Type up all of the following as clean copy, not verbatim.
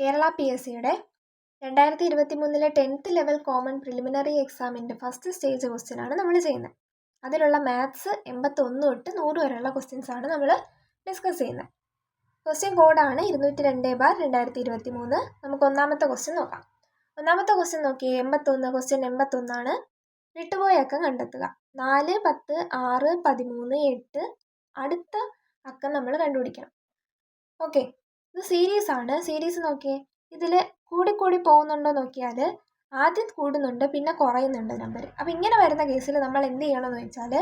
കേരള PSCയുടെ 2023 10th level common preliminary എക്സാമിൻ്റെ first stage ക്വസ്റ്റ്യനാണ് നമ്മൾ ചെയ്യുന്നത്. അതിലുള്ള മാത്സ് 81 തൊട്ട് 100 വരെയുള്ള ക്വസ്റ്റ്യൻസാണ് നമ്മൾ ഡിസ്കസ് ചെയ്യുന്നത്. ക്വസ്റ്റ്യൻ കോഡാണ് 202/2023. നമുക്ക് ഒന്നാമത്തെ ക്വസ്റ്റ്യൻ നോക്കാം. ഒന്നാമത്തെ ക്വസ്റ്റ്യൻ നോക്കിയേ, 81 ക്വസ്റ്റ്യൻ 81 വിട്ടുപോയ അക്കം കണ്ടെത്തുക. 4, 10, 6, 13, 8 അടുത്ത അക്കം നമ്മൾ കണ്ടുപിടിക്കണം. ഓക്കെ, ഇത് സീരീസ് ആണ്. സീരീസ് നോക്കിയേ, ഇതിൽ കൂടി പോകുന്നുണ്ടോ നോക്കിയാൽ ആദ്യം കൂടുന്നുണ്ട്, പിന്നെ കുറയുന്നുണ്ട് നമ്പർ. അപ്പോൾ ഇങ്ങനെ വരുന്ന കേസിൽ നമ്മൾ എന്ത് ചെയ്യണമെന്ന് വെച്ചാൽ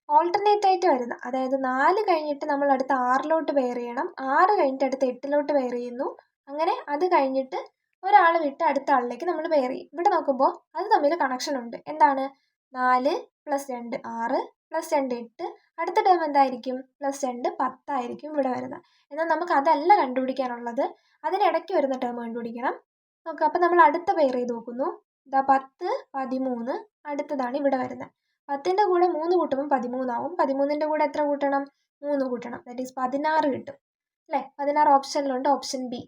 ഓൾട്ടർനേറ്റ് ആയിട്ട് വരുന്ന, അതായത് 4 കഴിഞ്ഞിട്ട് നമ്മൾ അടുത്ത 6ലോട്ട് പെയർ ചെയ്യണം, 6 കഴിഞ്ഞിട്ട് അടുത്ത 8ലോട്ട് പെയർ ചെയ്യുന്നു, അങ്ങനെ അത് കഴിഞ്ഞിട്ട് ഒരാൾ വിട്ട് അടുത്ത ആളിലേക്ക് നമ്മൾ പെയർ ചെയ്യും. ഇവിടെ നോക്കുമ്പോൾ അത് തമ്മിൽ കണക്ഷൻ ഉണ്ട്. എന്താണ്? 4 + 2 6 + 2 8. അടുത്ത ടേം എന്തായിരിക്കും? +2 10 ആയിരിക്കും ഇവിടെ വരുന്നത്. എന്നാൽ നമുക്ക് അതല്ല കണ്ടുപിടിക്കാനുള്ളത്, അതിനിടയ്ക്ക് വരുന്ന ടേം കണ്ടുപിടിക്കണം. നോക്കുക, അപ്പോൾ നമ്മൾ അടുത്ത പെയർ ചെയ്ത് നോക്കുന്നു. 10 13 അടുത്തതാണ് ഇവിടെ വരുന്നത്. 10ൻ്റെ കൂടെ 3 കൂട്ടുമ്പോൾ 13 ആവും. 13ൻ്റെ കൂടെ എത്ര കൂട്ടണം? 3 കൂട്ടണം. ദാറ്റ് ഈസ് 16 കിട്ടും അല്ലേ? 16 ഓപ്ഷനിലുണ്ട്, option B.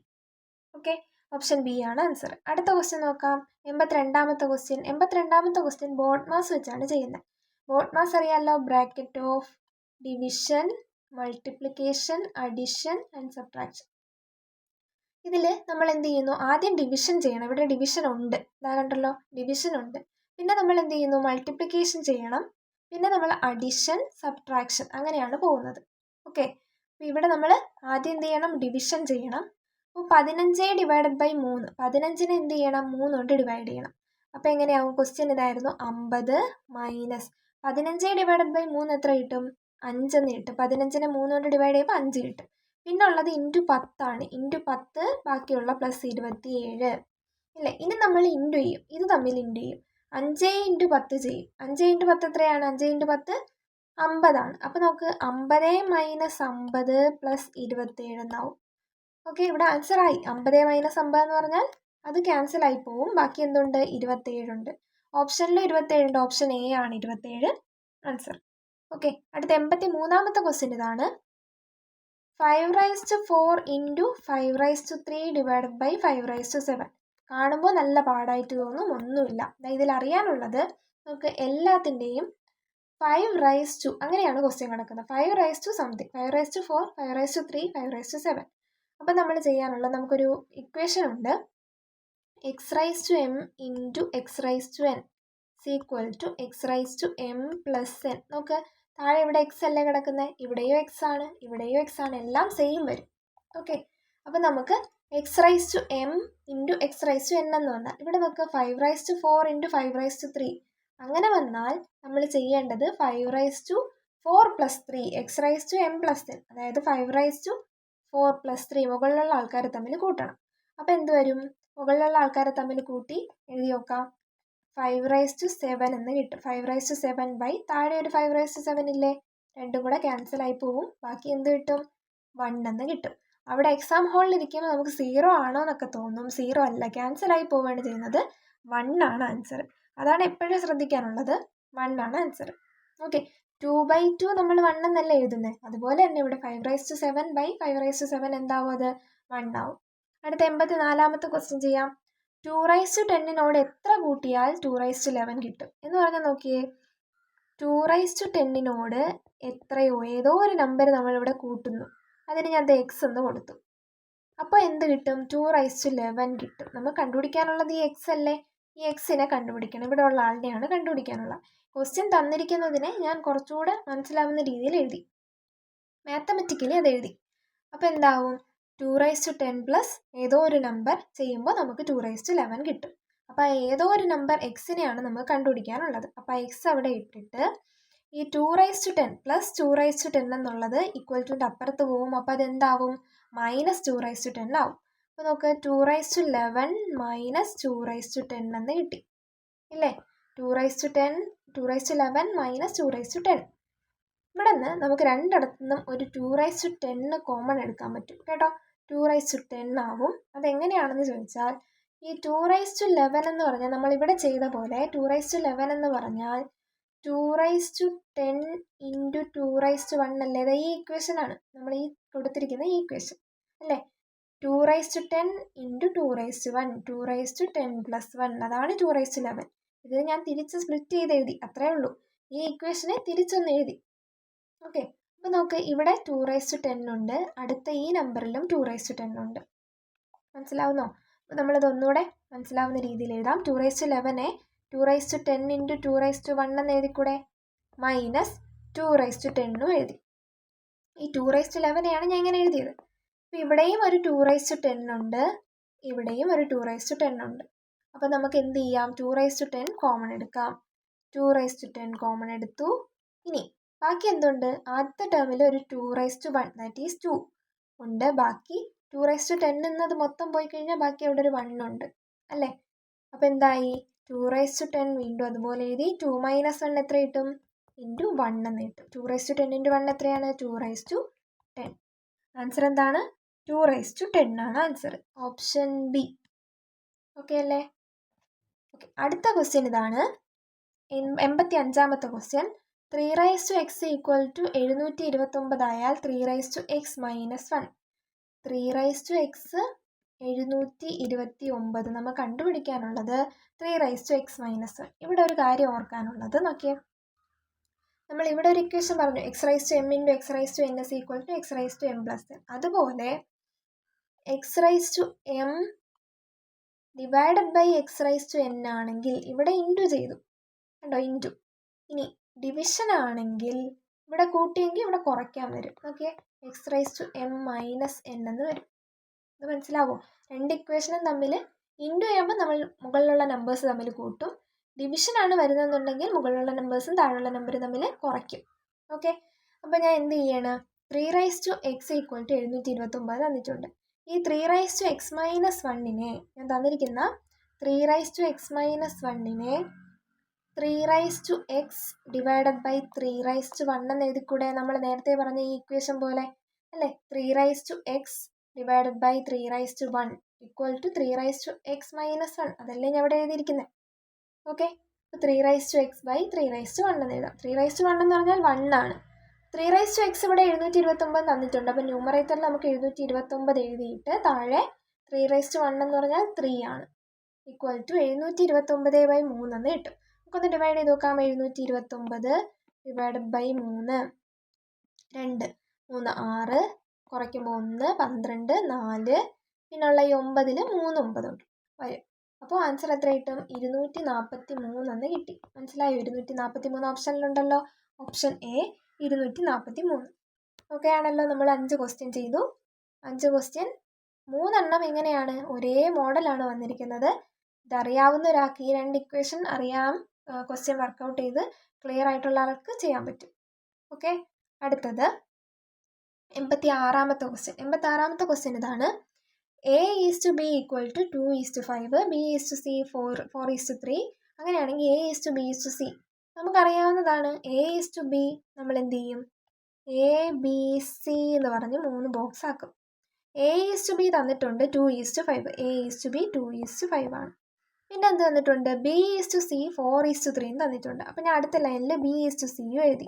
Okay, option B ആണ് ആൻസർ. അടുത്ത ക്വസ്റ്റ്യൻ നോക്കാം. 82ാമത്തെ ക്വസ്റ്റ്യൻ. 82ാമത്തെ ക്വസ്റ്റ്യൻ ബോർഡ് മാസ് വെച്ചാണ് ചെയ്യുന്നത്. ബോർഡ് മാസ് അറിയാമല്ലോ, bracket of division, multiplication, addition and subtraction. ഇതിൽ നമ്മൾ എന്ത് ചെയ്യുന്നു? ആദ്യം ഡിവിഷൻ ചെയ്യണം. ഇവിടെ ഡിവിഷൻ ഉണ്ട്, ഇതാ കണ്ടല്ലോ, ഡിവിഷൻ ഉണ്ട്. പിന്നെ നമ്മൾ എന്ത് ചെയ്യുന്നു? മൾട്ടിപ്ലിക്കേഷൻ ചെയ്യണം. പിന്നെ നമ്മൾ അഡിഷൻ, സബ്ട്രാക്ഷൻ, അങ്ങനെയാണ് പോകുന്നത്. ഓക്കെ, അപ്പോൾ ഇവിടെ നമ്മൾ ആദ്യം എന്ത് ചെയ്യണം? ഡിവിഷൻ ചെയ്യണം. അപ്പോൾ 15 / 3, 15നെ എന്ത് ചെയ്യണം? 3 കൊണ്ട് ഡിവൈഡ് ചെയ്യണം. അപ്പോൾ എങ്ങനെയാവും? ക്വസ്റ്റ്യൻ ഇതായിരുന്നു, 50 മൈനസ് 15 / 3 എത്ര കിട്ടും? 5 എന്ന് കിട്ടും. 15നെ 3 കൊണ്ട് ഡിവൈഡ് ചെയ്യുമ്പോൾ 5 കിട്ടും. പിന്നെ ഉള്ളത് ×10 ആണ്. ×10 ബാക്കിയുള്ള +27 ഇല്ലേ? ഇനി നമ്മൾ ഇൻറ്റു ചെയ്യും, ഇത് തമ്മിൽ ഇൻറ്റു ചെയ്യും. 5 × 10 ചെയ്യും. 5 × 10 എത്രയാണ്? 5 × 10 50 ആണ്. അപ്പോൾ നമുക്ക് 50 - 50 + 27 എന്നാവും. ഓക്കെ, ഇവിടെ ആൻസർ ആയി. 50 - 50 എന്ന് പറഞ്ഞാൽ അത് ക്യാൻസൽ ആയി പോവും. ബാക്കി എന്തുണ്ട്? 27 ഉണ്ട്. ഓപ്ഷനിൽ 27 ഉണ്ട്. ഓപ്ഷൻ എ ആണ് 27 ആൻസർ. ഓക്കെ, അടുത്ത 83ാമത്തെ ക്വസ്റ്റ്യൻ ഇതാണ്. 5⁴ × 5�3 / 5�7. കാണുമ്പോൾ നല്ല പാടായിട്ട് തോന്നും, ഒന്നുമില്ല. ഇതിൽ അറിയാനുള്ളത് നമുക്ക് എല്ലാത്തിൻ്റെയും 5⁻², അങ്ങനെയാണ് ക്വസ്റ്റ്യൻ കിടക്കുന്നത്. 5⁻ സംതിങ്, 5⁴, 5�3, 5�7. അപ്പം നമ്മൾ ചെയ്യാനുള്ളത്, നമുക്കൊരു ഇക്വേഷൻ ഉണ്ട്. x⁻m × x⁻n = x⁻m + n. നമുക്ക് താഴെ ഇവിടെ എക്സ് അല്ലേ കിടക്കുന്നത്, ഇവിടെയോ എക്സ് ആണ്, ഇവിടെയോ എക്സ് ആണ്, എല്ലാം സെയിം വരും. ഓക്കെ, അപ്പം നമുക്ക് x⁻m × x⁻n എന്ന് വന്നാൽ, ഇവിടെ നമുക്ക് 5⁻4 × 5�3 അങ്ങനെ വന്നാൽ നമ്മൾ ചെയ്യേണ്ടത് 5⁻4 + 3 x⁻m + n, അതായത് 5⁻4 + 3 മുകളിലുള്ള ആൾക്കാരെ തമ്മിൽ കൂട്ടണം. അപ്പോൾ എന്ത് വരും? മുകളിലുള്ള ആൾക്കാരെ തമ്മിൽ കൂട്ടി എഴുതി നോക്കാം. 5⁻7 എന്ന് കിട്ടും. 5⁻7 താഴെ ഒരു 5⁻7 ഇല്ലേ? രണ്ടും കൂടെ ക്യാൻസൽ ആയി പോവും. ബാക്കി എന്ത് കിട്ടും? 1 എന്ന് കിട്ടും. അവിടെ എക്സാം ഹാളിൽ ഇരിക്കുമ്പോൾ നമുക്ക് 0 ആണോ എന്നൊക്കെ തോന്നും. 0 അല്ല, ക്യാൻസൽ ആയി പോവുകയാണ് ചെയ്യുന്നത്. 1 ആണ് ആൻസർ. അതാണ് എപ്പോഴും ശ്രദ്ധിക്കാനുള്ളത്. 1 ആണ് ആൻസർ. ഓക്കെ, 2/2 നമ്മൾ 1 എന്നല്ല എഴുതുന്നത്. അതുപോലെ തന്നെ ഇവിടെ 5⁻7 / 5⁻7 എന്താവും? അത് 1 ആവും. അടുത്ത 84ാമത്തെ ക്വസ്റ്റ്യൻ ചെയ്യാം. 2⁻10നോട് എത്ര കൂട്ടിയാൽ 2⁻11 കിട്ടും എന്ന് പറഞ്ഞാൽ നോക്കിയേ. 2⁻10നോട് എത്രയോ ഏതോ ഒരു നമ്പർ നമ്മളിവിടെ കൂട്ടുന്നു. അതിന് ഞാൻ എക്സ് എന്ന് കൊടുത്തു. അപ്പോൾ എന്ത് കിട്ടും? 2⁻11 കിട്ടും. നമ്മൾ കണ്ടുപിടിക്കാനുള്ളത് ഈ എക്സ് അല്ലേ? ഈ എക്സിനെ കണ്ടുപിടിക്കണം. ഇവിടെ ഉള്ള ആളുടെയാണ് കണ്ടുപിടിക്കാനുള്ള. ക്വസ്റ്റ്യൻ തന്നിരിക്കുന്നതിനെ ഞാൻ കുറച്ചുകൂടെ മനസ്സിലാവുന്ന രീതിയിൽ എഴുതി, മാത്തമെറ്റിക്കലി അത് എഴുതി. അപ്പോൾ എന്താവും? 2⁻10 + ഏതോ ഒരു നമ്പർ ചെയ്യുമ്പോൾ നമുക്ക് 2⁻11 കിട്ടും. അപ്പോൾ ഏതോ ഒരു നമ്പർ എക്സിനെയാണ് നമുക്ക് കണ്ടുപിടിക്കാനുള്ളത്. അപ്പോൾ എക്സ് അവിടെ ഇട്ടിട്ട് ഈ 2⁻10 + 2⁻10 എന്നുള്ളത് =ൻ്റെ അപ്പുറത്ത് പോവും. അപ്പോൾ അതെന്താവും? -2⁻10 ആവും. അപ്പോൾ നമുക്ക് 2⁻11 - 2⁻10 എന്ന് കിട്ടി ഇല്ലേ? 2⁻10 2⁻11 - 2⁻10. ഇവിടെ നിന്ന് നമുക്ക് രണ്ടിടത്തുനിന്നും ഒരു 2⁻10 കോമൺ എടുക്കാൻ പറ്റും കേട്ടോ. 2⁻10 ആവും. അതെങ്ങനെയാണെന്ന് ചോദിച്ചാൽ, ഈ 2⁻11 എന്ന് പറഞ്ഞാൽ നമ്മളിവിടെ ചെയ്ത പോലെ 2⁻11 എന്ന് പറഞ്ഞാൽ 2⁻10 × 2⁻1 അല്ലേ? ഈ ഇക്വേഷനാണ് നമ്മൾ ഈ കൊടുത്തിരിക്കുന്ന ഈ ഇക്വേഷൻ അല്ലേ? 2^10 ഇൻറ്റു 2^1 2^10 + 1 അതാണ് 2^11. ഇത് ഞാൻ തിരിച്ച് സ്പ്ലിറ്റ് ചെയ്ത് എഴുതി, അത്രേ ഉള്ളൂ. ഈ ഇക്വേഷനെ തിരിച്ചൊന്ന് എഴുതി. ഓക്കെ, അപ്പോൾ നോക്ക്, ഇവിടെ 2^10 ഉണ്ട്, അടുത്ത ഈ നമ്പറിലും 2^10 ഉണ്ട്. മനസ്സിലാവുന്നോ? അപ്പോൾ നമ്മളിത് ഒന്നുകൂടെ മനസ്സിലാവുന്ന രീതിയിൽ എഴുതാം. 2^11 2^10 ഇൻറ്റു 2^1 എന്ന് എഴുതിക്കൂടെ, മൈനസ് 2^10 എഴുതി. ഈ 2^11 ഞാൻ ഇങ്ങനെ എഴുതിയത്. അപ്പോൾ ഇവിടെയും ഒരു 2^10 ഉണ്ട്, ഇവിടെയും ഒരു 2^10 ഉണ്ട്. അപ്പോൾ നമുക്ക് എന്ത് ചെയ്യാം, 2^10 കോമൺ എടുക്കാം. 2^10 കോമൺ എടുത്തു. ഇനി ബാക്കി എന്തുണ്ട്, ആദ്യത്തെ ടേമിൽ ഒരു 2^1 ദാറ്റ് ഈസ് 2 ഉണ്ട്. ബാക്കി 2^10 എന്നത് മൊത്തം പോയി കഴിഞ്ഞാൽ ബാക്കി അവിടെ ഒരു 1 ഉണ്ട് അല്ലേ. അപ്പോൾ എന്തായി, 2^10 വീണ്ടും അതുപോലെ എഴുതി. 2 - 1 എത്ര കിട്ടും, ഇൻറ്റു 1 എന്ന് കിട്ടും. 2^10 ഇൻറ്റു 1 എത്രയാണ്, 2^10. ആൻസർ എന്താണ്, 2^10 ആണ് ആൻസർ. Option B. ഓക്കെ അല്ലേ? ഓക്കെ, അടുത്ത ക്വസ്റ്റ്യൻ ഇതാണ്. 85ാമത്തെ ക്വസ്റ്റ്യൻ. 3x = 729 ആയാൽ 3x - 1. 3x 729 നമ്മൾ കണ്ടുപിടിക്കാനുള്ളത് 3x - 1. ഇവിടെ ഒരു കാര്യം ഓർക്കാനുള്ളത് നോക്കിയേ, നമ്മൾ ഇവിടെ ഒരു ഇക്വേഷൻ പറഞ്ഞു, x⁻m × x⁻n = x⁻m + n. അതുപോലെ x⁻m / x⁻n ആണെങ്കിൽ ഇവിടെ ഇൻറ്റു ചെയ്തു, കണ്ടോ, ഇൻറ്റു. ഇനി ഡിവിഷൻ ആണെങ്കിൽ ഇവിടെ കൂട്ടിയെങ്കിൽ ഇവിടെ കുറയ്ക്കാൻ വരും. നോക്കിയേ, x⁻m - n എന്ന് വരും. ഇത് മനസ്സിലാവോ? രണ്ട് ഇക്വേഷനും തമ്മിൽ ഇൻറ്റു ചെയ്യുമ്പോൾ നമ്മൾ മുകളിലുള്ള നമ്പേഴ്സ് തമ്മിൽ കൂട്ടും, ഡിവിഷനാണ് വരുന്നതെന്നുണ്ടെങ്കിൽ മുകളിലുള്ള നമ്പേഴ്സും താഴെയുള്ള നമ്പറും തമ്മിൽ കുറയ്ക്കും. ഓക്കെ, അപ്പോൾ ഞാൻ എന്ത് ചെയ്യണം, 3x = 729 തന്നിട്ടുണ്ട്. ഈ 3x - 1നെ ഞാൻ തന്നിരിക്കുന്ന 3x - 1നെ 3x / 3×1 എന്ന് എഴുതിക്കൂടെ, നമ്മൾ നേരത്തെ പറഞ്ഞ ഈ ഇക്വേഷൻ പോലെ അല്ലേ. 3x / 3×1 = 3x - 1. അതല്ലേ ഞാൻ ഇവിടെ എഴുതിയിരിക്കുന്നത്. ഓക്കെ, അപ്പോൾ 3x / 3×1 എന്ന് എഴുതാം. 3×1 എന്ന് പറഞ്ഞാൽ 1 ആണ്. 3x ഇവിടെ 729 തന്നിട്ടുണ്ട്. അപ്പോൾ ന്യൂമറേറ്ററിൽ നമുക്ക് 729 എഴുതിയിട്ട് താഴെ 3×1 എന്ന് പറഞ്ഞാൽ 3 ആണ്, = 729/3 എന്ന് കിട്ടും. നമുക്കൊന്ന് ഡിവൈഡ് ചെയ്ത് നോക്കാം. 729 / 3 2 3 6, കുറയ്ക്കുമ്പോൾ 1 12 4, പിന്നുള്ള ഈ 9ൽ 3 9 വരും. അപ്പോൾ ആൻസർ എത്ര കിട്ടും, 243 എന്ന് കിട്ടി. മനസ്സിലായോ? 243 ഓപ്ഷനിലുണ്ടല്ലോ. Option A 243. ഓക്കെ ആണല്ലോ. നമ്മൾ 5 ക്വസ്റ്റ്യൻ ചെയ്തു. 5 ക്വസ്റ്റ്യൻ 3 എണ്ണം എങ്ങനെയാണ്, ഒരേ മോഡലാണ് വന്നിരിക്കുന്നത്. ഇതറിയാവുന്ന ഒരാൾക്ക് ഈ 2 ഇക്വേഷൻ അറിയാം, ക്വസ്റ്റ്യൻ വർക്കൗട്ട് ചെയ്ത് ക്ലിയർ ആയിട്ടുള്ള ആൾക്ക് ചെയ്യാൻ പറ്റും. ഓക്കെ, അടുത്തത് 86ാമത്തെ ക്വസ്റ്റ്യൻ. 86ാമത്തെ ക്വസ്റ്റ്യൻ ഇതാണ്. a:b = 2:5, b:c 4:3. അങ്ങനെയാണെങ്കിൽ a:b:c നമുക്കറിയാവുന്നതാണ്. a:b നമ്മൾ എന്ത് ചെയ്യും, a,b,c എന്ന് പറഞ്ഞ് 3 ബോക്സ് ആക്കും. a:b തന്നിട്ടുണ്ട് 2:5, a:b 2:5 ആണ്. പിന്നെ എന്ത് തന്നിട്ടുണ്ട്, b:c 4:3 തന്നിട്ടുണ്ട്. അപ്പം ഞാൻ അടുത്ത ലൈനിൽ b:c എഴുതി,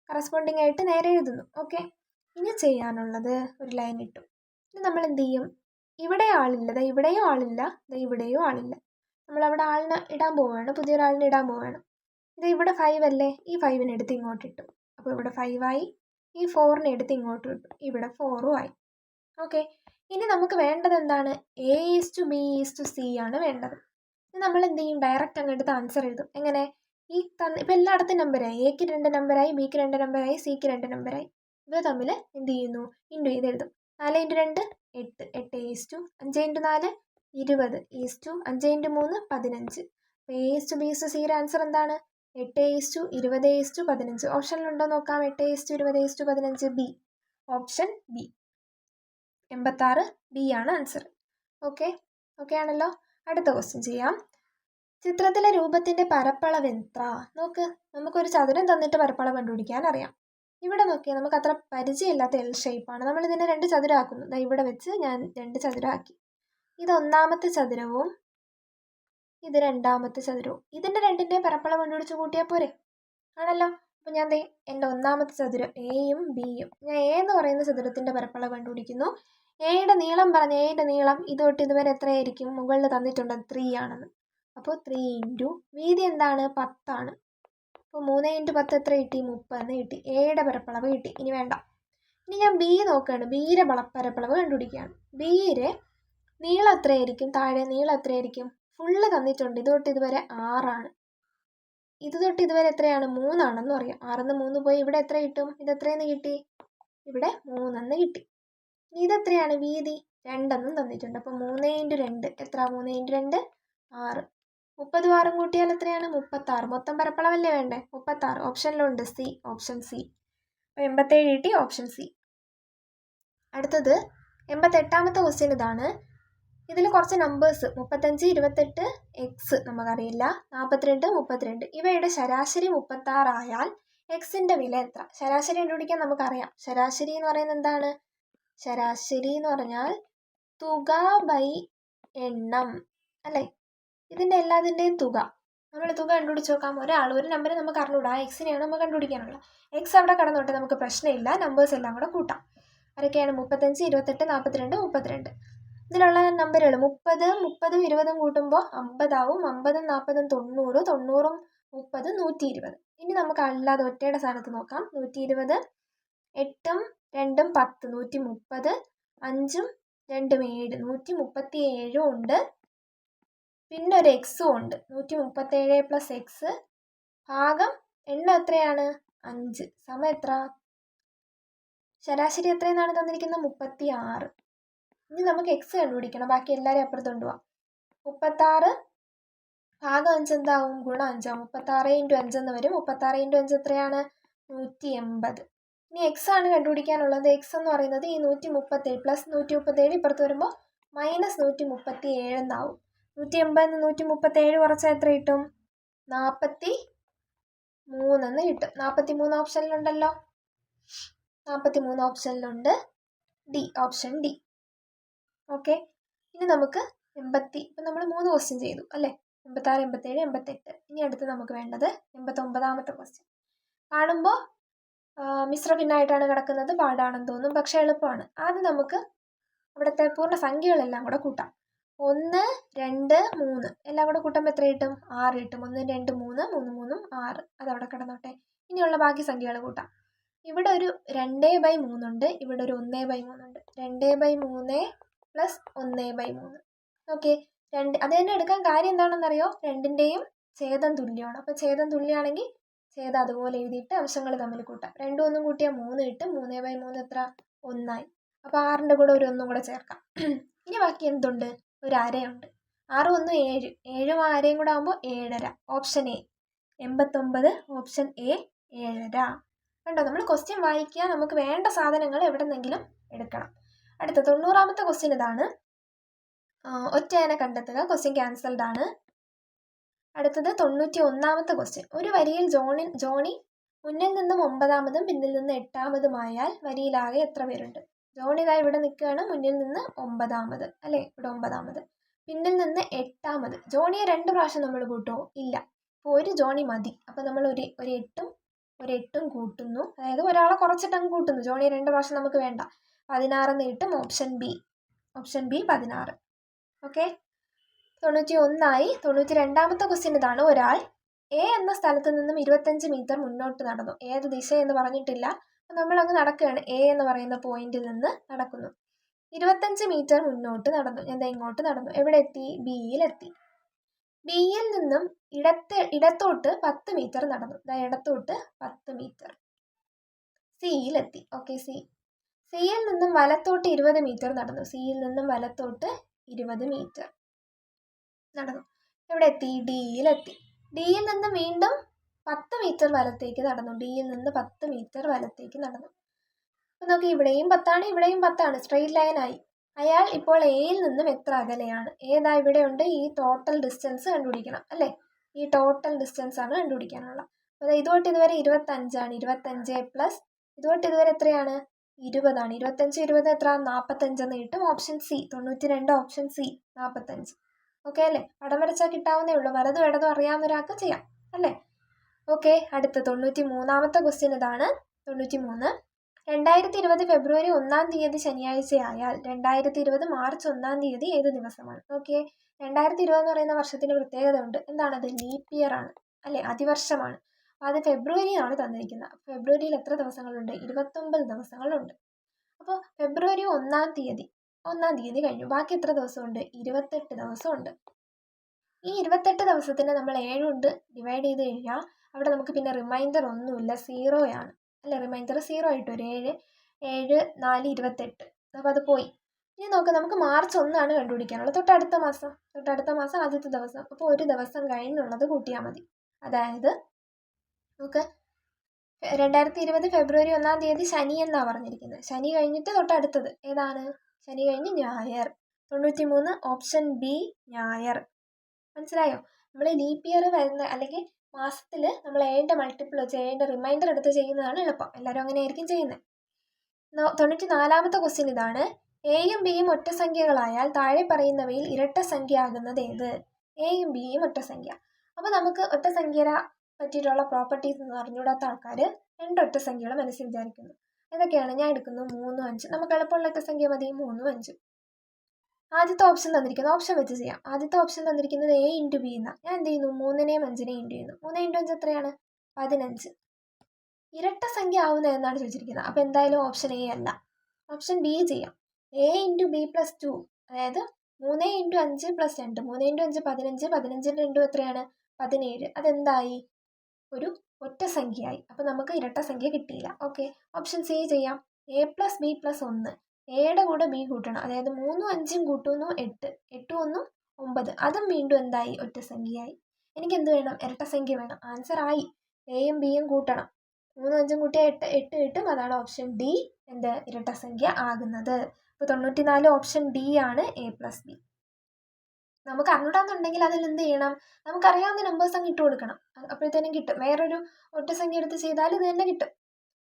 കറസ്പോണ്ടിങ് ആയിട്ട് നേരെ എഴുതുന്നു. ഓക്കെ, ഇനി ചെയ്യാനുള്ളത് ഒരു ലൈൻ ഇട്ടു. ഇനി നമ്മൾ എന്ത് ചെയ്യും, ഇവിടെ ആളില്ല, ഇവിടെയും ആളില്ല, ഇവിടെയും ആളില്ല. നമ്മളവിടെ ആളിനെ ഇടാൻ പോവുകയാണ്, പുതിയൊരാളിനെ ഇടാൻ പോവുകയാണ്. ഇത് ഇവിടെ 5 അല്ലേ, ഈ 5നെ എടുത്ത് ഇങ്ങോട്ട് ഇട്ടു. അപ്പോൾ ഇവിടെ 5 ആയി. ഈ 4നെ എടുത്ത് ഇങ്ങോട്ട് ഇട്ടു, ഇവിടെ 4ഉം ആയി. ഓക്കെ, ഇനി നമുക്ക് വേണ്ടത് എന്താണ്, a:b:c ആണ് വേണ്ടത്. ഇനി നമ്മൾ എന്ത് ചെയ്യും, ഡയറക്റ്റ് അങ്ങെടുത്ത് ആൻസർ എഴുതും. എങ്ങനെ, ഈ ഇപ്പം എല്ലായിടത്തും നമ്പറായി, എക്ക് 2 നമ്പറായി, ബിക്ക് 2 നമ്പറായി, സിക്ക് 2 നമ്പറായി. ഇത് തമ്മിൽ എന്ത് ചെയ്യുന്നു, ഇൻറ്റു ചെയ്ത് എഴുതും. 4 × 2 8, 8:5 × 4 20 5 × 3 15. a:b:c ആൻസർ എന്താണ്, 8:20:15. ഓപ്ഷനിലുണ്ടോ നോക്കാം, 8:20:15 ബി. ഓപ്ഷൻ ബി 86 ബി ആണ് ആൻസർ. ഓക്കെ, ഓക്കെ ആണല്ലോ. അടുത്ത ക്വസ്റ്റ്യൻ ചെയ്യാം. ചിത്രത്തിലെ രൂപത്തിൻ്റെ പരപ്പളവ് എത്ര? നോക്ക്, നമുക്കൊരു ചതുരം തന്നിട്ട് പരപ്പളവ് കണ്ടുപിടിക്കാൻ അറിയാം. ഇവിടെ നോക്കിയാൽ നമുക്ക് അത്ര പരിചയമില്ലാത്ത എൽ ഷേപ്പാണ്. നമ്മൾ ഇതിനെ 2 ചതുരമാക്കുന്നു. ഇവിടെ വെച്ച് ഞാൻ 2 ചതുരമാക്കി. ഇത് 1ാമത്തെ ചതുരവും ഇത് 2ാമത്തെ ചതുരവും. ഇതിൻ്റെ 2ൻ്റെയും പരപ്പളവ് കണ്ടുപിടിച്ച് കൂട്ടിയാൽ പോരെ, ആണല്ലോ. അപ്പോൾ ഞാൻ ദേ എൻ്റെ ഒന്നാമത്തെ ചതുരം എയും ബിയും, ഞാൻ എ എന്ന് പറയുന്ന ചതുരത്തിൻ്റെ പരപ്പളവ് കണ്ടുപിടിക്കുന്നു. എയുടെ നീളം പറഞ്ഞ എയുടെ നീളം ഇത് തൊട്ട് ഇതുവരെ എത്രയായിരിക്കും? മുകളിൽ തന്നിട്ടുണ്ട് 3 ആണെന്ന്. അപ്പോൾ 3 ഇൻറ്റു വീതി എന്താണ്? 10 ആണ്. അപ്പോൾ 3 ഇൻറ്റു 10 എത്ര കിട്ടി? 30 എന്ന് കിട്ടി. എയുടെ പരപ്പളവ് കിട്ടി. ഇനി വേണ്ട. ഇനി ഞാൻ ബി നോക്കുകയാണ്. ബിയുടെ പരപ്പളവ് കണ്ടുപിടിക്കുകയാണ്. ബിയുടെ നീളം എത്രയായിരിക്കും? താഴെ നീളം എത്രയായിരിക്കും? ഫുള്ള് തന്നിട്ടുണ്ട്. ഇത് തൊട്ട് ഇതുവരെ 6 ആണ്. ഇത് തൊട്ട് ഇതുവരെ എത്രയാണ്? 3 ആണെന്ന് പറയാം. 6ന്ന് 3 പോയി. ഇവിടെ എത്ര കിട്ടും? ഇത് എത്രയെന്ന് കിട്ടി? ഇവിടെ 3 എന്ന് കിട്ടി. ഇനി ഇതെത്രയാണ്? വീതി 2 എന്നും തന്നിട്ടുണ്ട്. അപ്പോൾ 3 ഇൻറ്റു 2 എത്ര? 3 ഇൻറ്റു 2 6. 30 6 കൂട്ടിയാൽ എത്രയാണ്? 36. മൊത്തം പരപ്പളവല്ലേ വേണ്ടേ? 36. ഓപ്ഷനിലുണ്ട് സി, ഓപ്ഷൻ സി. അപ്പോൾ 87 കിട്ടി, ഓപ്ഷൻ സി. അടുത്തത് 88ാമത്തെ ക്വസ്റ്റ്യൻ ഇതാണ്. ഇതിൽ കുറച്ച് നമ്പേഴ്സ് 35, 28, എക്സ് നമുക്കറിയില്ല, 42, 32 ഇവയുടെ ശരാശരി 36 ആയാൽ എക്സിൻ്റെ വില എത്ര? ശരാശരി കണ്ടുപിടിക്കാൻ നമുക്കറിയാം. ശരാശരി എന്ന് പറയുന്നത് എന്താണ്? ശരാശരി എന്ന് പറഞ്ഞാൽ തുക ബൈ എണ്ണം അല്ലേ? ഇതിൻ്റെ എല്ലാത്തിൻ്റെയും തുക. നമ്മൾ തുക കണ്ടുപിടിച്ച് നോക്കാം. ഒരു നമ്പർ നമുക്ക് അറിഞ്ഞൂടാ, എക്സിനെയാണ് നമ്മൾ കണ്ടുപിടിക്കാനുള്ളത്. എക്സ് അവിടെ കടന്നോട്ടെ, നമുക്ക് പ്രശ്നമില്ല. നമ്പേഴ്സ് എല്ലാം കൂടെ കൂട്ടാം. ആരൊക്കെയാണ്? 35, 28, 42, 32. ഇതിലുള്ള നമ്പറുകൾ 30, 30, 20 കൂട്ടുമ്പോൾ 50 ആവും. 50, 40, 90, 90, 30, 120. ഇനി നമുക്ക് അല്ലാതെ ഒറ്റയുടെ സ്ഥാനത്ത് നോക്കാം. 120, 8ഉം 2ഉം 10, 130, 5ഉം 2ഉം 7, 137 ഉണ്ട്. പിന്നെ ഒരു എക്സും ഉണ്ട്. 137 പ്ലസ് എക്സ് ഭാഗം എണ്ണം എത്രയാണ്? 5 സമയം എത്ര? ശരാശരി എത്രയെന്നാണ് തന്നിരിക്കുന്നത്? 36. ഇനി നമുക്ക് എക്സ് കണ്ടുപിടിക്കണം. ബാക്കി എല്ലാവരും അപ്പുറത്ത് കൊണ്ടുപോവാം. 36 ഭാഗം 5 എന്താവും? ഗുണം 5 ആവും. 36 ഇൻറ്റു 5 എന്ന് വരും. 36 ഇൻറ്റു 5 എത്രയാണ്? 180. ഇനി എക്സ് ആണ് കണ്ടുപിടിക്കാനുള്ളത്. എക്സ് എന്ന് പറയുന്നത് ഈ 137 പ്ലസ് 137 ഇപ്പുറത്ത് വരുമ്പോൾ മൈനസ് 137 എന്നാവും. 180 137 കുറച്ചാൽ എത്ര കിട്ടും? 43 എന്ന് കിട്ടും. 43 ഓപ്ഷനിലുണ്ടല്ലോ. 43 ഓപ്ഷനിലുണ്ട്. D, option D. ഓക്കെ. ഇനി നമുക്ക് ഇപ്പം നമ്മൾ 3 ക്വസ്റ്റ്യൻ ചെയ്തു അല്ലേ? 86, 87, 88. ഇനി അടുത്ത് നമുക്ക് വേണ്ടത് 89ാമത്തെ ക്വസ്റ്റ്യൻ. കാണുമ്പോൾ മിശ്ര ഭിന്നമായിട്ടാണ് കിടക്കുന്നത്, പാടാണെന്ന് തോന്നും, പക്ഷേ എളുപ്പമാണ്. ആദ്യം നമുക്ക് അവിടുത്തെ പൂർണ്ണ സംഖ്യകളെല്ലാം കൂടെ കൂട്ടാം. 1, 2, 3 എല്ലാം കൂടെ കൂട്ടുമ്പോൾ എത്ര കിട്ടും? 6 കിട്ടും. 1, 2, 3, 3, 3, 6. അതവിടെ കിടന്നോട്ടെ. ഇനിയുള്ള ബാക്കി സംഖ്യകൾ കൂട്ടാം. ഇവിടെ ഒരു 2/3 ഉണ്ട്. ഇവിടെ ഒരു 1/3 ഉണ്ട്. 2/3 പ്ലസ് 1/3. ഓക്കെ. അത് തന്നെ എടുക്കാൻ കാര്യം എന്താണെന്നറിയോ? രണ്ടിൻ്റെയും ഛേദം തുല്യമാണ്. അപ്പോൾ ഛേദം തുല്യമാണെങ്കിൽ ഛേദം അതുപോലെ എഴുതിയിട്ട് അംശങ്ങൾ തമ്മിൽ കൂട്ടാം. 2 1 കൂട്ടിയാൽ 3 കിട്ടും. 3/3 എത്ര? 1 ആയി. അപ്പോൾ 6ൻ്റെ കൂടെ ഒരു 1 കൂടെ ചേർക്കാം. ഇനി ബാക്കി എന്തുണ്ട്? ഒരു അരയുണ്ട്. 6 1 7. 7ഉം ആ അരയും കൂടെ ആകുമ്പോൾ 7.5. Option A 89. Option A 7.5. കണ്ടോ? നമ്മൾ ക്വസ്റ്റ്യൻ വായിക്കുക. നമുക്ക് വേണ്ട സാധനങ്ങൾ എവിടെ നിന്നെങ്കിലും എടുക്കണം. അടുത്ത 90ാമത്തെ ക്വസ്റ്റ്യൻ ഇതാണ്. ഒറ്റയനെ കണ്ടെത്തുക. ക്വസ്റ്റ്യൻ ക്യാൻസൽഡ് ആണ്. അടുത്തത് 91ാമത്തെ ക്വസ്റ്റ്യൻ. ഒരു വരിയിൽ ജോണി മുന്നിൽ നിന്നും 9ാമതും പിന്നിൽ നിന്ന് 8ാമതുമായാൽ വരിയിലാകെ എത്ര പേരുണ്ട്? ജോണി ഇതാ ഇവിടെ നിൽക്കുകയാണ്. മുന്നിൽ നിന്ന് 9ാമത് അല്ലേ? ഇവിടെ 9ാമത്, പിന്നിൽ നിന്ന് 8ാമത്. ജോണിയെ 2 പ്രാവശ്യം നമ്മൾ കൂട്ടുമോ? ഇല്ല. അപ്പോൾ ഒരു ജോണി മതി. അപ്പോൾ നമ്മൾ ഒരു 8ഉം കൂട്ടുന്നു. അതായത് ഒരാളെ കുറച്ചിട്ടങ്ങ് കൂട്ടുന്നു. ജോണിയെ 2 പ്രാവശ്യം നമുക്ക് വേണ്ട. 16 എന്ന് കിട്ടും. Option B 16. ഓക്കെ. 91 ആയി. 92ാമത്തെ ക്വസ്റ്റ്യൻ ഇതാണ്. ഒരാൾ എ എന്ന സ്ഥലത്ത് നിന്നും 25 മീറ്റർ മുന്നോട്ട് നടന്നു. ഏത് ദിശ എന്ന് പറഞ്ഞിട്ടില്ല. അപ്പം നമ്മളങ്ങ് നടക്കുകയാണ്. എ എന്ന് പറയുന്ന പോയിന്റിൽ നിന്ന് നടക്കുന്നു. 25 മീറ്റർ മുന്നോട്ട് നടന്നു. ഞാൻ ഇങ്ങോട്ട് നടന്നു. എവിടെ എത്തി? ബിയിലെത്തി. ബിയിൽ നിന്നും ഇടത്തോട്ട് 10 മീറ്റർ നടന്നു. ഇടത്തോട്ട് 10 മീറ്റർ. സിയിലെത്തി. ഓക്കെ. സിയിൽ നിന്നും വലത്തോട്ട് 20 മീറ്റർ നടന്നു. സിയിൽ നിന്നും വലത്തോട്ട് 20 മീറ്റർ നടന്നു. എവിടെ എത്തി? ഡിയിലെത്തി. ഡിയിൽ നിന്ന് വീണ്ടും 10 മീറ്റർ വലത്തേക്ക് നടന്നു. ഡിയിൽ നിന്ന് 10 മീറ്റർ വലത്തേക്ക് നടന്നു. അപ്പോൾ നോക്കി, ഇവിടെയും 10 ഇവിടെയും 10. സ്ട്രെയിറ്റ് ലൈനായി. അയാൾ ഇപ്പോൾ എയിൽ നിന്നും എത്ര അകലെയാണ്? ഏതാ ഇവിടെ ഉണ്ട്? ഈ ടോട്ടൽ ഡിസ്റ്റൻസ് കണ്ടുപിടിക്കണം അല്ലേ? ഈ ടോട്ടൽ ഡിസ്റ്റൻസ് ആണ് കണ്ടുപിടിക്കാനുള്ള. അപ്പോൾ ഇതുതൊട്ട് ഇതുവരെ 25 ആണ്. 25 പ്ലസ് ഇതുതൊട്ട് ഇതുവരെ എത്രയാണ്? 20 ആണ്. 25 20 എത്ര? 45 എന്ന് കിട്ടും. Option C 92. Option C 45. Okay അല്ലേ? പടം വരച്ചാൽ കിട്ടാവുന്നേ ഉള്ളൂ. വലതും ഇടതും അറിയാവുന്ന ഒരാൾക്ക് ചെയ്യാം അല്ലേ? ഓക്കെ, അടുത്ത 93ാമത്തെ ക്വസ്റ്റ്യൻ ഇതാണ്. 93. 2020 ഫെബ്രുവരി 1-ാം തീയതി ശനിയാഴ്ചയായാൽ 2020 മാർച്ച് 1-ാം തീയതി ഏത് ദിവസമാണ്? ഓക്കെ, 2020 എന്ന് പറയുന്ന വർഷത്തിന് പ്രത്യേകത ഉണ്ട്. എന്താണത്? ലീപ്പ് ഇയർ ആണ് അല്ലേ, അതിവർഷമാണ്. അത് ഫെബ്രുവരിയാണ് തന്നിരിക്കുന്നത്. ഫെബ്രുവരിയിൽ എത്ര ദിവസങ്ങളുണ്ട്? 29 ദിവസങ്ങളുണ്ട്. അപ്പോൾ ഫെബ്രുവരി 1-ാം തീയതി കഴിഞ്ഞു. ബാക്കി എത്ര ദിവസമുണ്ട്? 28 ദിവസമുണ്ട്. ഈ 28 ദിവസത്തിന് നമ്മൾ 7 കൊണ്ട് ഡിവൈഡ് ചെയ്ത് കഴിഞ്ഞാൽ അവിടെ നമുക്ക് പിന്നെ റിമൈൻഡർ ഒന്നുമില്ല, 0 ആണ് അല്ലേ. റിമൈൻഡർ 0 ആയിട്ട് വരും. 7, 7, 4, 28. അപ്പോൾ അത് പോയി. ഇനി നോക്കാം, നമുക്ക് മാർച്ച് 1 കണ്ടുപിടിക്കാനുള്ളത്. തൊട്ടടുത്ത മാസം ആദ്യത്തെ ദിവസം. അപ്പോൾ ഒരു ദിവസം കഴിഞ്ഞുള്ളത് കൂട്ടിയാൽ മതി. അതായത് നമുക്ക് 2020 ഫെബ്രുവരി 1-ാം തീയതി ശനി എന്നാണ് പറഞ്ഞിരിക്കുന്നത്. ശനി കഴിഞ്ഞിട്ട് തൊട്ടടുത്തത് ഏതാണ്? ശനി കഴിഞ്ഞ് ഞായർ. 93 ഓപ്ഷൻ ബി ഞായർ. മനസ്സിലായോ? നമ്മൾ ലീപ്പ് ഇയർ വരുന്ന അല്ലെങ്കിൽ മാസത്തിൽ നമ്മൾ 7ന്റെ മൾട്ടിപ്പിൾ വെച്ച് 7ന്റെ റിമൈൻഡർ എടുത്ത് ചെയ്യുന്നതാണ് എളുപ്പം. എല്ലാവരും അങ്ങനെയായിരിക്കും ചെയ്യുന്നത്. 94ാമത്തെ ക്വസ്റ്റ്യൻ ഇതാണ്. എയും ബിയും ഒറ്റ സംഖ്യകളായാൽ താഴെ പറയുന്നവയിൽ ഇരട്ട സംഖ്യ ആകുന്നത് ഏത്? എയും ബിയും ഒറ്റ സംഖ്യ. അപ്പോൾ നമുക്ക് ഒറ്റ സംഖ്യയുടെ പറ്റിയിട്ടുള്ള പ്രോപ്പർട്ടീസ് എന്ന് അറിഞ്ഞുകൂടാത്ത ആൾക്കാർ 2 ഒറ്റ സംഖ്യകൾ മനസ്സിൽ വിചാരിക്കുന്നു. ഏതൊക്കെയാണ്? ഞാൻ എടുക്കുന്നു 3, 5. നമുക്ക് എളുപ്പമുള്ള ഒറ്റ സംഖ്യ മതി, 3, 5. ആദ്യത്തെ ഓപ്ഷൻ തന്നിരിക്കുന്നത് ഓപ്ഷൻ വെച്ച് ചെയ്യാം. ആദ്യത്തെ ഓപ്ഷൻ തന്നിരിക്കുന്നത് എ ഇൻറ്റു ബി എന്നാണ്. ഞാൻ എന്ത് ചെയ്യുന്നു? 3നെയും 5നെയും ഇൻറ്റു ചെയ്യുന്നു. 3 ഇൻറ്റു 5 എത്രയാണ്? 15. ഇരട്ട സംഖ്യ ആവുന്നത് എന്നാണ് ചോദിച്ചിരിക്കുന്നത്. അപ്പോൾ എന്തായാലും ഓപ്ഷൻ എ അല്ല, ഓപ്ഷൻ ബി ചെയ്യാം. എ ഇൻറ്റു ബി പ്ലസ് 2, അതായത് 3 ഇൻറ്റു 5 പ്ലസ് 2. 3 ഇൻറ്റു 5 15, 15 2 എത്രയാണ്? 17. അതെന്തായി? ഒരു ഒറ്റ സംഖ്യയായി. അപ്പോൾ നമുക്ക് ഇരട്ട സംഖ്യ കിട്ടിയില്ല. ഓക്കെ, ഓപ്ഷൻ സി ചെയ്യാം. A plus B plus 1. എയുടെ കൂടെ ബി കൂട്ടണം. അതായത് 3ഉം 5ഉം കൂട്ടുന്നു 8, 8ഉം 1ഉം 9. അതും വീണ്ടും എന്തായി? ഒറ്റ സംഖ്യയായി. എനിക്ക് എന്ത് വേണം? ഇരട്ട സംഖ്യ വേണം. ആൻസർ ആയി. എയും ബിയും കൂട്ടണം. 3ഉം 5ഉം കൂട്ടിയാൽ 8 കിട്ടും. അതാണ് ഓപ്ഷൻ ഡി എന്ത്? ഇരട്ട സംഖ്യ ആകുന്നത്. അപ്പോൾ 94 ഓപ്ഷൻ ഡി ആണ് എ പ്ലസ് ബി. നമുക്ക് അറിഞ്ഞൂടാന്നുണ്ടെങ്കിൽ അതിൽ എന്ത് ചെയ്യണം? നമുക്കറിയാവുന്ന നമ്പേഴ്സ് അങ്ങ് ഇട്ട് കൊടുക്കണം. അപ്പോഴത്തേനും കിട്ടും. വേറൊരു ഒറ്റ സംഖ്യ എടുത്ത് ചെയ്താൽ ഇത് തന്നെ കിട്ടും.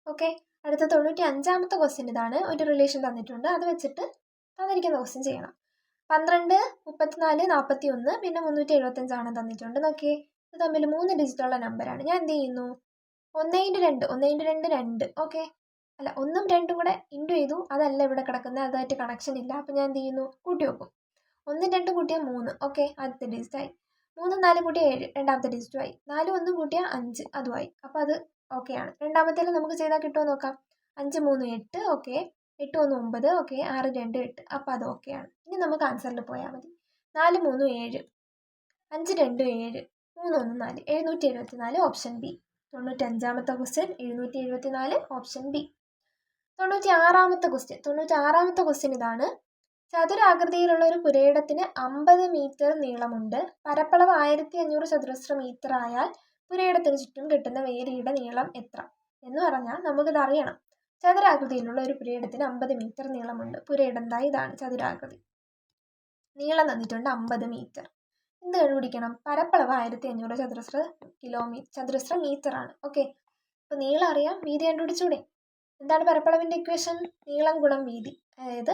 ഓക്കെ, അടുത്ത 95ാമത്തെ ക്വസ്റ്റ്യൻ ഇതാണ്. ഒരു റിലേഷൻ തന്നിട്ടുണ്ട്, അത് വെച്ചിട്ട് തന്നിരിക്കുന്ന ക്വസ്റ്റ്യൻ ചെയ്യണം. 12, 34, 41 പിന്നെ 375 തന്നിട്ടുണ്ട്. നോക്കിയേ, ഇത് തമ്മിൽ 3 ഡിജിറ്റുള്ള നമ്പറാണ്. ഞാൻ എന്ത് ചെയ്യുന്നു? 1 × 2 2. ഓക്കെ, അല്ല 1ഉം 2ഉം കൂടെ ഇൻറ്റു ചെയ്തു. അതല്ല ഇവിടെ കിടക്കുന്നത്, അതായിട്ട് കണക്ഷൻ ഇല്ല. അപ്പോൾ ഞാൻ എന്ത് ചെയ്യുന്നു? കൂട്ടി വെക്കും. 1ഉം 2ഉം കൂട്ടിയാൽ 3. ഓക്കെ, ആദ്യത്തെ ഡിജിറ്റായി. 3ഉം 4ഉം കൂട്ടിയാൽ 7, രണ്ടാമത്തെ ഡിജിറ്റുമായി. 4ഉം 1ഉം കൂട്ടിയാൽ 5, അതുമായി. അപ്പോൾ അത് ഓക്കെയാണ്. രണ്ടാമത്തേൽ നമുക്ക് ചെയ്താൽ കിട്ടുമോ നോക്കാം. 5, 3, 8. ഓക്കെ, 8, 1, 9. ഓക്കെ, 6, 2, 8. അപ്പോൾ അത് ഓക്കെയാണ്. ഇനി നമുക്ക് ആൻസറിൽ പോയാൽ മതി. 4, 3, 7. 5, 2, 7. 3, 1, 4. 774 ഓപ്ഷൻ ബി. 95ാമത്തെ ക്വസ്റ്റ്യൻ 774 ഓപ്ഷൻ ബി. 96ാമത്തെ ക്വസ്റ്റ്യൻ ഇതാണ്. ചതുരാകൃതിയിലുള്ള ഒരു പുരയിടത്തിന് 50 മീറ്റർ നീളമുണ്ട്. പരപ്പളവ് 1500 ചതുരശ്ര മീറ്റർ ആയാൽ പുരയിടത്തിന് ചുറ്റും കിട്ടുന്ന വേലിയുടെ നീളം എത്ര എന്ന് പറഞ്ഞാൽ നമുക്കിത് അറിയണം. ചതുരാകൃതിയിലുള്ള ഒരു പുരയിടത്തിന് 50 മീറ്റർ നീളമുണ്ട്. പുരയിടം ഇതാണ് ചതുരാകൃതി. നീളം തന്നിട്ടുണ്ട് 50 മീറ്റർ. എന്ത് കണ്ടുപിടിക്കണം? പരപ്പളവ് 1500 ചതുരശ്ര മീറ്റർ ആണ്. ഓക്കെ, അപ്പോൾ നീളം അറിയാം, വീതി കണ്ടുപിടിച്ചൂടെ? എന്താണ് പരപ്പളവിൻ്റെ ഇക്വേഷൻ? നീളം ഗുണം വീതി. അതായത്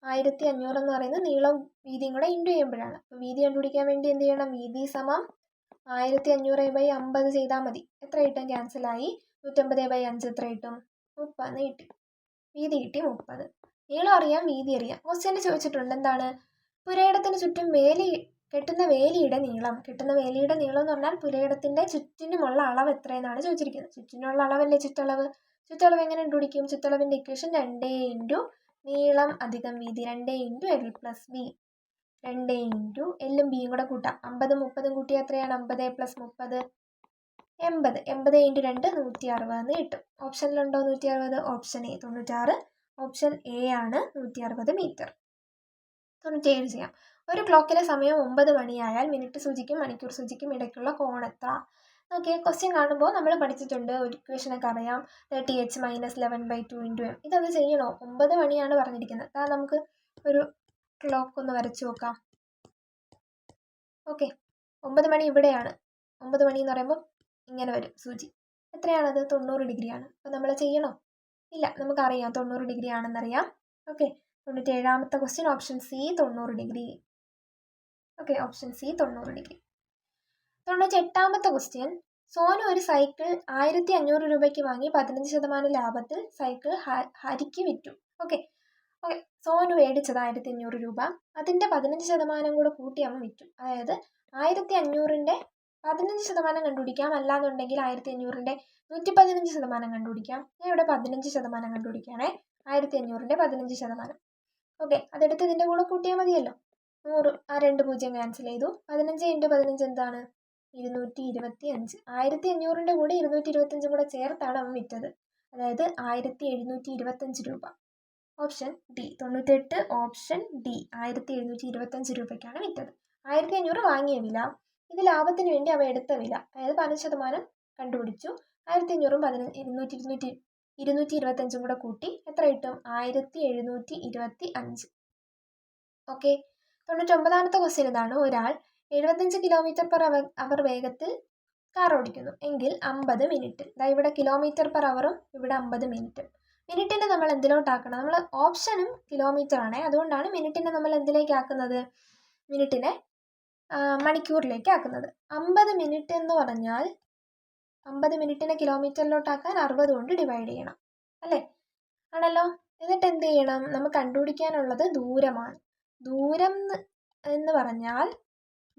1500 എന്ന് പറയുന്നത് നീളം വീതിയും കൂടെ ഇൻറ്റു ചെയ്യുമ്പോഴാണ്. അപ്പോൾ വീതി കണ്ടുപിടിക്കാൻ വേണ്ടി എന്ത് ചെയ്യണം? വീതി സമം 1500/50 ചെയ്താൽ മതി. എത്ര കിട്ടും? ക്യാൻസലായി. 150/5 എത്ര കിട്ടും? 30 കിട്ടി. വീതി കിട്ടി 30. നീളം അറിയാം, വീതി അറിയാം. ക്വസ്റ്റ്യന് ചോദിച്ചിട്ടുണ്ട് എന്താണ്? പുരയിടത്തിന് ചുറ്റും കെട്ടുന്ന വേലിയുടെ നീളം. കെട്ടുന്ന വേലിയുടെ നീളം എന്ന് പറഞ്ഞാൽ പുരയിടത്തിൻ്റെ ചുറ്റിനുമുള്ള അളവ് എത്രയെന്നാണ് ചോദിച്ചിരിക്കുന്നത്. ചുറ്റിനുള്ള അളവല്ലേ ചുറ്റളവ്. ചുറ്റളവ് എങ്ങനെ കണ്ടുപിടിക്കും? ചുറ്റളവിൻ്റെ ഇക്വേഷൻ 2 ഇൻറ്റു നീളം അധികം വീതി. 2 into L plus B. 2 into എല്ലും ബിയും കൂടെ കൂട്ടാം. 50, 30 കൂട്ടിയാൽ എത്രയാണ്? 50 + 30 80. 80 ഇൻറ്റു 2 160 കിട്ടും. ഓപ്ഷനിലുണ്ടോ 160? Option A 96. ഓപ്ഷൻ എ ആണ് 160 മീറ്റർ. 97 ചെയ്യാം. ഒരു ക്ലോക്കിലെ സമയം 9 മണിയായാൽ മിനിറ്റ് സൂചിക്കും മണിക്കൂർ സൂചിക്കും ഇടയ്ക്കുള്ള കോൺ എത്ര? ഓക്കെ, ക്വസ്റ്റ്യൻ കാണുമ്പോൾ നമ്മൾ പഠിച്ചിട്ടുണ്ട്, ഒരു ഇക്വേഷനൊക്കെ അറിയാം. 30h - 11/2 × m. ഇതത് ചെയ്യണോ? 9 മണിയാണ് പറഞ്ഞിരിക്കുന്നത്. നമുക്ക് ഒരു ക്ലോക്ക് ഒന്ന് വരച്ചു നോക്കാം. ഓക്കെ, 9 മണി ഇവിടെയാണ്. 9 മണി എന്ന് പറയുമ്പോൾ ഇങ്ങനെ വരും സൂചി. എത്രയാണത്? 90 ഡിഗ്രിയാണ്. അപ്പോൾ നമ്മൾ ചെയ്യണോ? ഇല്ല, നമുക്കറിയാം 90 ഡിഗ്രി ആണെന്നറിയാം. ഓക്കെ, 97ാമത്തെ question option C 90 degree. Okay, option C 90 degree. 98ാമത്തെ ക്വസ്റ്റ്യൻ. സോനു ഒരു സൈക്കിൾ 1500 രൂപയ്ക്ക് വാങ്ങി 15% ലാഭത്തിൽ സൈക്കിൾ ഹരിക്ക് വിറ്റു. ഓക്കെ ഓക്കെ സോനു മേടിച്ചത് 1500 രൂപ, അതിൻ്റെ 15% കൂടെ കൂട്ടി അവൻ വിറ്റു. അതായത് 1500-ൻ്റെ 15% കണ്ടുപിടിക്കാം, അല്ലാന്നുണ്ടെങ്കിൽ 1500-ൻ്റെ 115% കണ്ടുപിടിക്കാം. ഞാൻ ഇവിടെ 15% കണ്ടുപിടിക്കുകയാണേ. 1500-ൻ്റെ 15%. ഓക്കെ അതെടുത്ത് ഇതിൻ്റെ കൂടെ കൂട്ടിയാൽ മതിയല്ലോ. 100, ആ 2 0 ക്യാൻസൽ ചെയ്തു. 15 × 15 എന്താണ്? 225. 1500-ൻ്റെ കൂടെ 225 കൂടെ ചേർത്താണ് അവൻ വിറ്റത്. അതായത് 1725 രൂപ. Option D 98. ഓപ്ഷൻ ഡി 1725 രൂപയ്ക്കാണ് വിറ്റത്. 1500 വാങ്ങിയ വില, ഇത് ലാഭത്തിന് വേണ്ടി അവ എടുത്ത വില, അതായത് 10% കണ്ടുപിടിച്ചു. 1500-ഉം 225 കൂടെ കൂട്ടി എത്ര കിട്ടും? 1725. ഓക്കെ 99-ാമത്തെ ക്വസ്റ്റ്യൻ ഇതാണ്. ഒരാൾ 75 km/h വേഗത്തിൽ കാർ ഓടിക്കുന്നു എങ്കിൽ 50 മിനിറ്റ്. ഇവിടെ km/hഉം ഇവിടെ 50 മിനിറ്റ്. മിനിറ്റിനെ നമ്മൾ എന്തിലോട്ടാക്കണം? നമ്മൾ ഓപ്ഷനും കിലോമീറ്റർ ആണേ, അതുകൊണ്ടാണ് മിനിറ്റിനെ നമ്മൾ എന്തിലേക്ക് ആക്കുന്നത്? മിനിറ്റിനെ മണിക്കൂറിലേക്ക് ആക്കുന്നത്. 50 മിനിറ്റ് എന്ന് പറഞ്ഞാൽ 50 മിനിറ്റിനെ കിലോമീറ്ററിലോട്ടാക്കാൻ 60 കൊണ്ട് ഡിവൈഡ് ചെയ്യണം അല്ലേ? ആണല്ലോ. എന്നിട്ട് എന്ത് ചെയ്യണം? നമുക്ക് കണ്ടുപിടിക്കാനുള്ളത് ദൂരമാണ്. ദൂരം എന്ന് പറഞ്ഞാൽ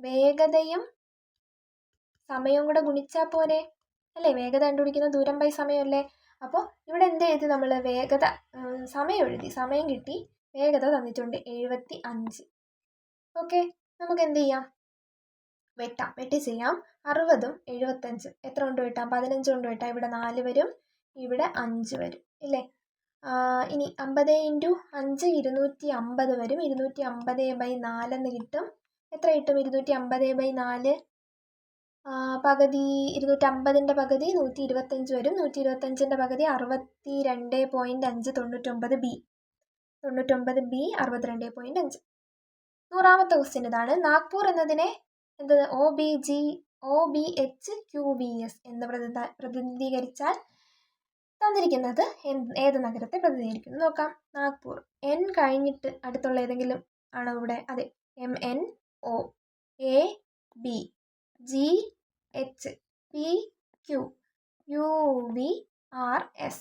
വേഗതയും സമയവും കൂടെ ഗുണിച്ചാൽ പോരെ അല്ലേ? വേഗത കണ്ടുപിടിക്കുന്ന ദൂരം ബൈ സമയമല്ലേ? അപ്പോൾ ഇവിടെ എന്ത് ചെയ്ത് നമ്മൾ വേഗത സമയം എഴുതി, സമയം കിട്ടി, വേഗത തന്നിട്ടുണ്ട് 75. ഓക്കെ നമുക്ക് എന്ത് ചെയ്യാം? വെട്ടി ചെയ്യാം. 60-ഉം 75 എത്ര കൊണ്ട് വെട്ടാം? 15 കൊണ്ട് വെട്ടാം. ഇവിടെ 4 വരും, ഇവിടെ 5 വരും ഇല്ലേ? ഇനി 50 × 5 250 വരും. 250/4 എന്ന് കിട്ടും. എത്ര കിട്ടും? 250/4 പകുതി 250-ൻ്റെ പകുതി 125 വരും. 125-ൻ്റെ പകുതി 62.599 ബി. 99 ബി 62.5. 100-ാമത്തെ ക്വസ്റ്റ്യൻ ഇതാണ്. നാഗ്പൂർ എന്നതിനെ OBHQBS എന്ന് പ്രതിനിധീകരിച്ചാൽ തന്നിരിക്കുന്നത് ഏത് നഗരത്തെ പ്രതിനിധീകരിക്കുന്നു നോക്കാം. നാഗ്പൂർ. N കഴിഞ്ഞിട്ട് അടുത്തുള്ള ഏതെങ്കിലും ആണോ ഇവിടെ? അതെ, MNO AB GH PQ UVRS.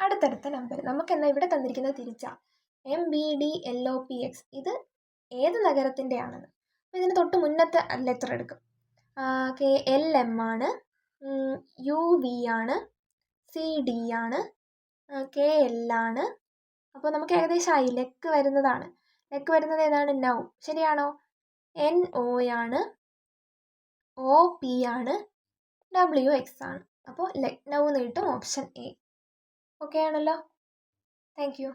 അടുത്തടുത്ത നമ്പർ. നമുക്കെന്നാൽ ഇവിടെ തന്നിരിക്കുന്നത് തിരിച്ചാ. MBDLOPX ഇത് ഏത് നഗരത്തിൻ്റെ ആണെന്ന്. അപ്പോൾ ഇതിന് തൊട്ട് മുന്നത്തെ ലെറ്റർ എടുക്കും. LM ആണ്, UV ആണ്, CD ആണ്, KL ആണ്. അപ്പോൾ നമുക്ക് ഏകദേശം ആയി. ലെക്ക് വരുന്നതാണ്. ലെക്ക് വരുന്നത് ഏതാണ്? നൗ. ശരിയാണോ? NO ആണ്, OP ആണ്, WX ആണ്. അപ്പോൾ ലക്നൗ എന്ന് കിട്ടും. Option A. ഓക്കെ ആണല്ലോ. Thank you.